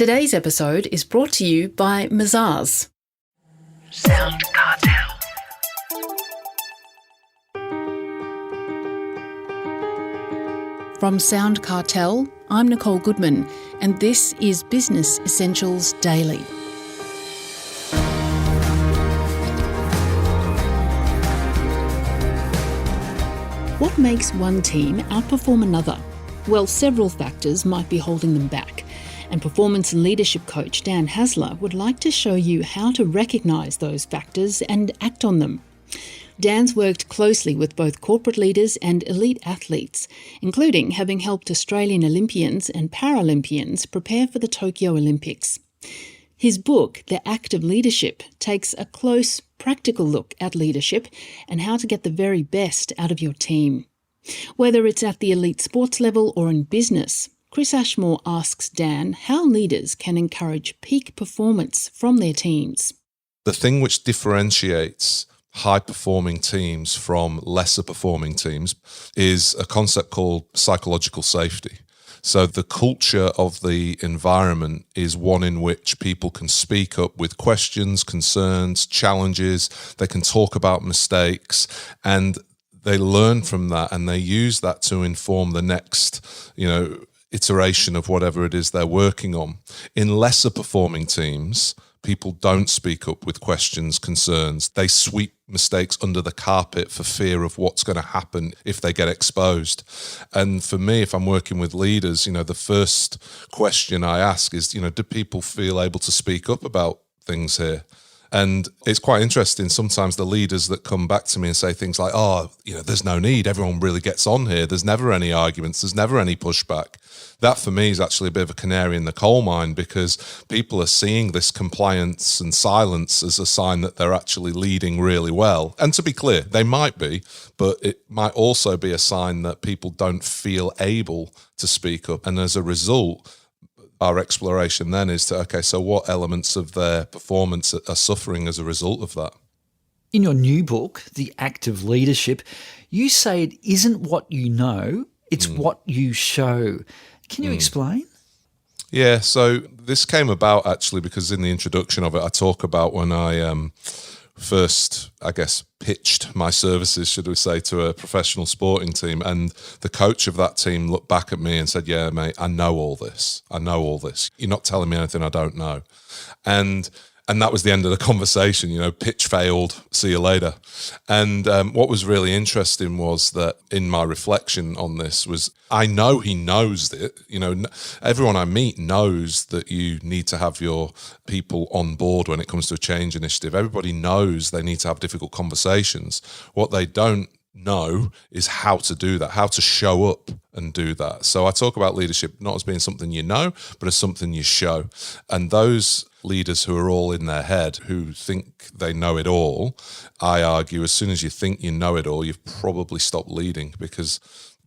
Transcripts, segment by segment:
Today's episode is brought to you by Mazars. SoundCartel. From SoundCartel, I'm Nicole Goodman, and this is Business Essentials Daily. What makes one team outperform another? Well, several factors might be holding them back, and performance and leadership coach Dan Haesler would like to show you how to recognise those factors and act on them. Dan's worked closely with both corporate leaders and elite athletes, including having helped Australian Olympians and Paralympians prepare for the Tokyo Olympics. His book, The Act of Leadership, takes a close, practical look at leadership and how to get the very best out of your team. Whether it's at the elite sports level or in business, Chris Ashmore asks Dan how leaders can encourage peak performance from their teams. The thing which differentiates high-performing teams from lesser-performing teams is a concept called psychological safety. So the culture of the environment is one in which people can speak up with questions, concerns, challenges. They can talk about mistakes, and they learn from that, and they use that to inform the next, iteration of whatever it is they're working on. In lesser-performing teams, people don't speak up with questions, concerns. They sweep mistakes under the carpet for fear of what's going to happen if they get exposed. And for me, if I'm working with leaders, the first question I ask is, do people feel able to speak up about things here? And it's quite interesting. Sometimes the leaders that come back to me and say things like, there's no need. Everyone really gets on here. There's never any arguments. There's never any pushback. That for me is actually a bit of a canary in the coal mine, because people are seeing this compliance and silence as a sign that they're actually leading really well. And to be clear, they might be, but it might also be a sign that people don't feel able to speak up. And as a result, our exploration then is so what elements of their performance are suffering as a result of that? In your new book, The Act of Leadership, you say it isn't what you know, it's what you show. Can you explain? Yeah, so this came about actually because in the introduction of it, I talk about when I first, pitched my services, should we say, to a professional sporting team. And the coach of that team looked back at me and said, yeah, mate, I know all this. You're not telling me anything I don't know. And that was the end of the conversation, pitch failed, see you later. And what was really interesting was that in my reflection on this was, I know he knows it. Everyone I meet knows that you need to have your people on board when it comes to a change initiative. Everybody knows they need to have difficult conversations. What they don't know is how to do that, how to show up and do that. So I talk about leadership not as being something you know, but as something you show. And those leaders who are all in their head, who think they know it all, I argue as soon as you think you know it all, you've probably stopped leading, because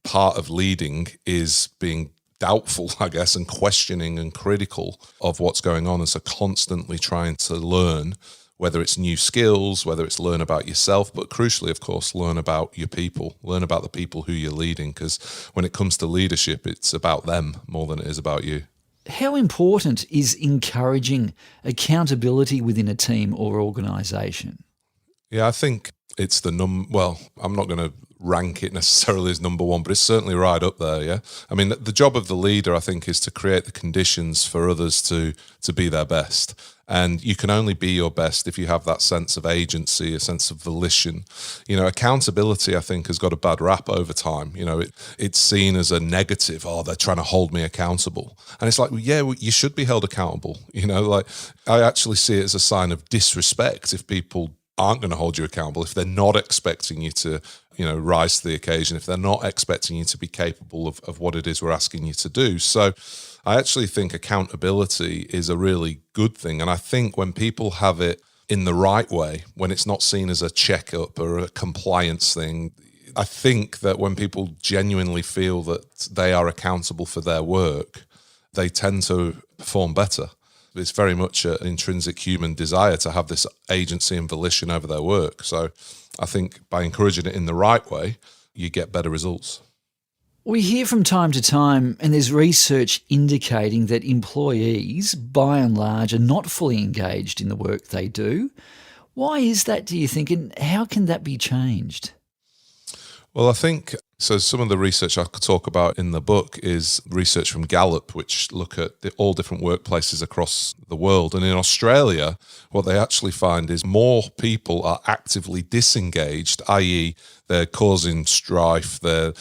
part of leading is being doubtful, and questioning and critical of what's going on. And so constantly trying to learn, whether it's new skills, whether it's learn about yourself, but crucially, of course, learn about your people, learn about the people who you're leading, because when it comes to leadership, it's about them more than it is about you. How important is encouraging accountability within a team or organisation? Yeah, I think it's I'm not going to rank it necessarily as number one, but it's certainly right up there, yeah? I mean, the job of the leader, I think, is to create the conditions for others to be their best. And you can only be your best if you have that sense of agency, a sense of volition. Accountability, I think, has got a bad rap over time. It's seen as a negative. Oh, they're trying to hold me accountable. And it's like, you should be held accountable. I actually see it as a sign of disrespect if people aren't going to hold you accountable, if they're not expecting you to, rise to the occasion, if they're not expecting you to be capable of what it is we're asking you to do. So I actually think accountability is a really good thing. And I think when people have it in the right way, when it's not seen as a checkup or a compliance thing, I think that when people genuinely feel that they are accountable for their work, they tend to perform better. It's very much an intrinsic human desire to have this agency and volition over their work. So I think by encouraging it in the right way, you get better results. We hear from time to time, and there's research indicating that employees, by and large, are not fully engaged in the work they do. Why is that, do you think, and how can that be changed? Well, I think, so some of the research I could talk about in the book is research from Gallup, which look at all different workplaces across the world. And in Australia, what they actually find is more people are actively disengaged, i.e. they're causing strife, they're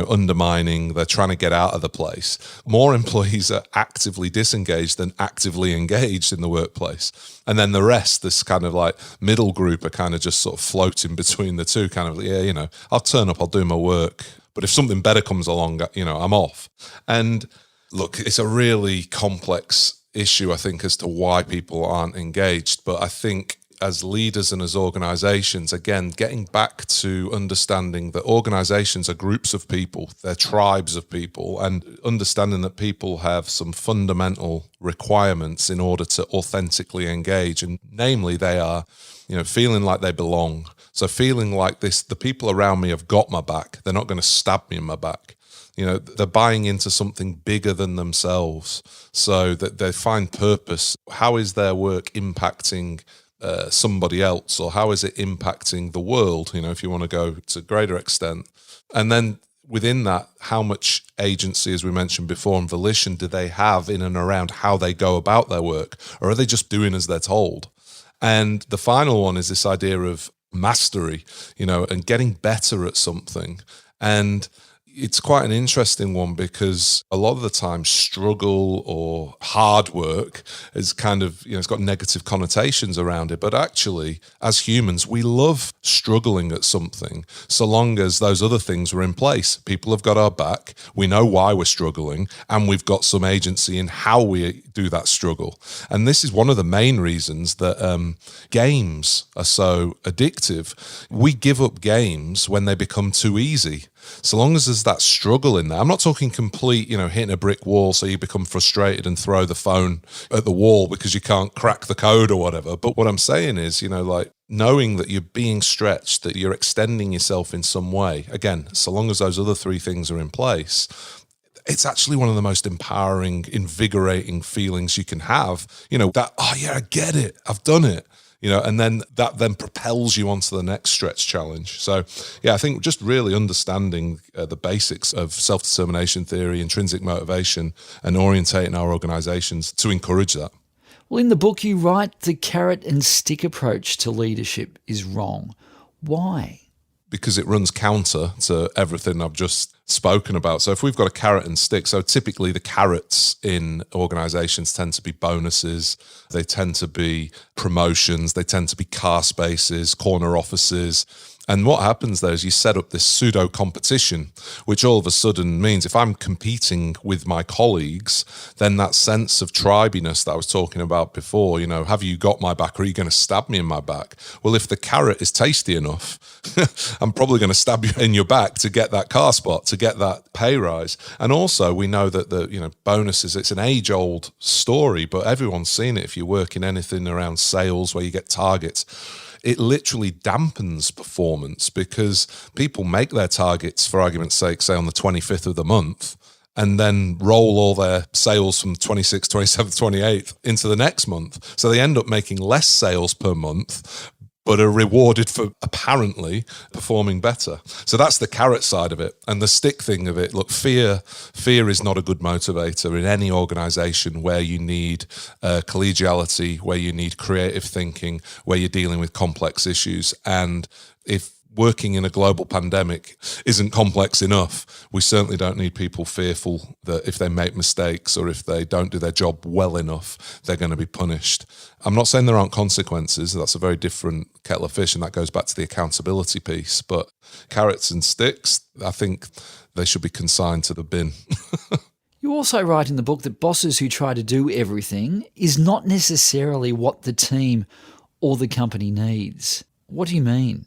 undermining, they're trying to get out of the place. More employees are actively disengaged than actively engaged in the workplace. And then the rest, this kind of like middle group, are kind of just sort of floating between the two, kind of, I'll turn up, I'll do my work. But if something better comes along, I'm off. And look, it's a really complex issue, I think, as to why people aren't engaged. But I think as leaders and as organizations, again, getting back to understanding that organizations are groups of people, they're tribes of people, and understanding that people have some fundamental requirements in order to authentically engage. And namely, they are, feeling like they belong. So feeling like the people around me have got my back. They're not going to stab me in my back. They're buying into something bigger than themselves so that they find purpose. How is their work impacting somebody else, or how is it impacting the world, if you want to go to a greater extent? And then within that, how much agency, as we mentioned before, and volition do they have in and around how they go about their work? Or are they just doing as they're told? And the final one is this idea of mastery, and getting better at something. And it's quite an interesting one because a lot of the time struggle or hard work is kind of, it's got negative connotations around it. But actually, as humans, we love struggling at something so long as those other things are in place. People have got our back. We know why we're struggling, and we've got some agency in how we do that struggle. And this is one of the main reasons that games are so addictive. We give up games when they become too easy. So long as there's that struggle in there. I'm not talking complete, hitting a brick wall so you become frustrated and throw the phone at the wall because you can't crack the code or whatever. But what I'm saying is, knowing that you're being stretched, that you're extending yourself in some way. Again, so long as those other three things are in place, it's actually one of the most empowering, invigorating feelings you can have. That, oh yeah, I get it. I've done it. And then that then propels you onto the next stretch challenge. So, yeah, I think just really understanding the basics of self-determination theory, intrinsic motivation, and orientating our organizations to encourage that. Well, in the book you write the carrot and stick approach to leadership is wrong. Why? Because it runs counter to everything I've just spoken about. So if we've got a carrot and stick, so typically the carrots in organizations tend to be bonuses, they tend to be promotions, they tend to be car spaces, corner offices. And what happens there is you set up this pseudo competition, which all of a sudden means if I'm competing with my colleagues, then that sense of tribiness that I was talking about before, have you got my back, or are you going to stab me in my back? Well, if the carrot is tasty enough, I'm probably going to stab you in your back to get that car spot, to get that pay rise. And also we know that the bonuses, it's an age-old story, but everyone's seen it if you work in anything around sales where you get targets. It literally dampens performance because people make their targets, for argument's sake, say on the 25th of the month, and then roll all their sales from 26th, 27th, 28th into the next month. So they end up making less sales per month, but are rewarded for apparently performing better. So that's the carrot side of it. And the stick thing of it, look, fear is not a good motivator in any organization where you need collegiality, where you need creative thinking, where you're dealing with complex issues. And if working in a global pandemic isn't complex enough, we certainly don't need people fearful that if they make mistakes or if they don't do their job well enough, they're going to be punished. I'm not saying there aren't consequences. That's a very different kettle of fish, and that goes back to the accountability piece. But carrots and sticks, I think they should be consigned to the bin. You also write in the book that bosses who try to do everything is not necessarily what the team or the company needs. What do you mean?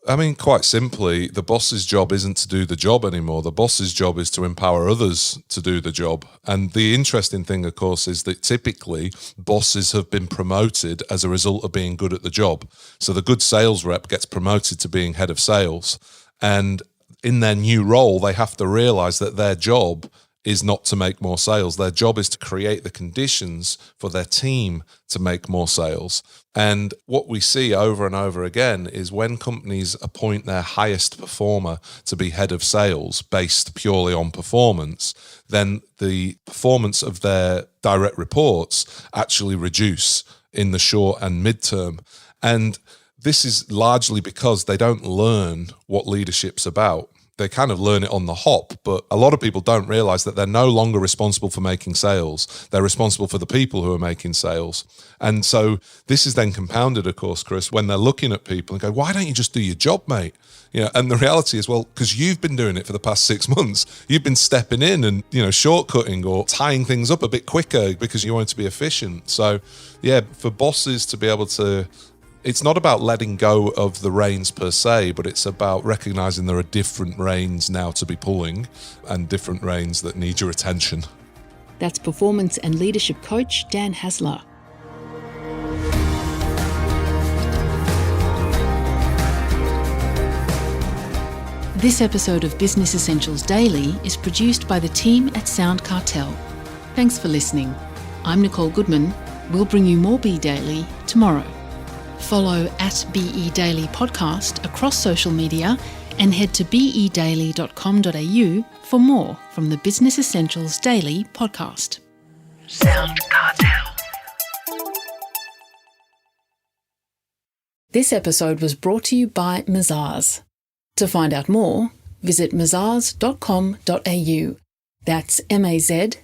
I mean, quite simply, the boss's job isn't to do the job anymore. The boss's job is to empower others to do the job. And the interesting thing, of course, is that typically bosses have been promoted as a result of being good at the job. So the good sales rep gets promoted to being head of sales. And in their new role, they have to realize that their job is not to make more sales. Their job is to create the conditions for their team to make more sales. And what we see over and over again is when companies appoint their highest performer to be head of sales based purely on performance, then the performance of their direct reports actually reduce in the short and midterm. And this is largely because they don't learn what leadership's about. They kind of learn it on the hop, but a lot of people don't realize that they're no longer responsible for making sales. They're responsible for the people who are making sales. And so this is then compounded, of course, Chris, when they're looking at people and go, why don't you just do your job, mate? And the reality is, well, because you've been doing it for the past 6 months. You've been stepping in and, shortcutting or tying things up a bit quicker because you want to be efficient. So, for bosses to be able to, it's not about letting go of the reins per se, but it's about recognizing there are different reins now to be pulling and different reins that need your attention. That's performance and leadership coach Dan Haesler. This episode of Business Essentials Daily is produced by the team at SoundCartel. Thanks for listening. I'm Nicole Goodman. We'll bring you more Be Daily tomorrow. Follow @BE Daily Podcast across social media and head to bedaily.com.au for more from the Business Essentials Daily podcast. SoundCartel. This episode was brought to you by Mazars. To find out more, visit mazars.com.au. That's mazars.com.au.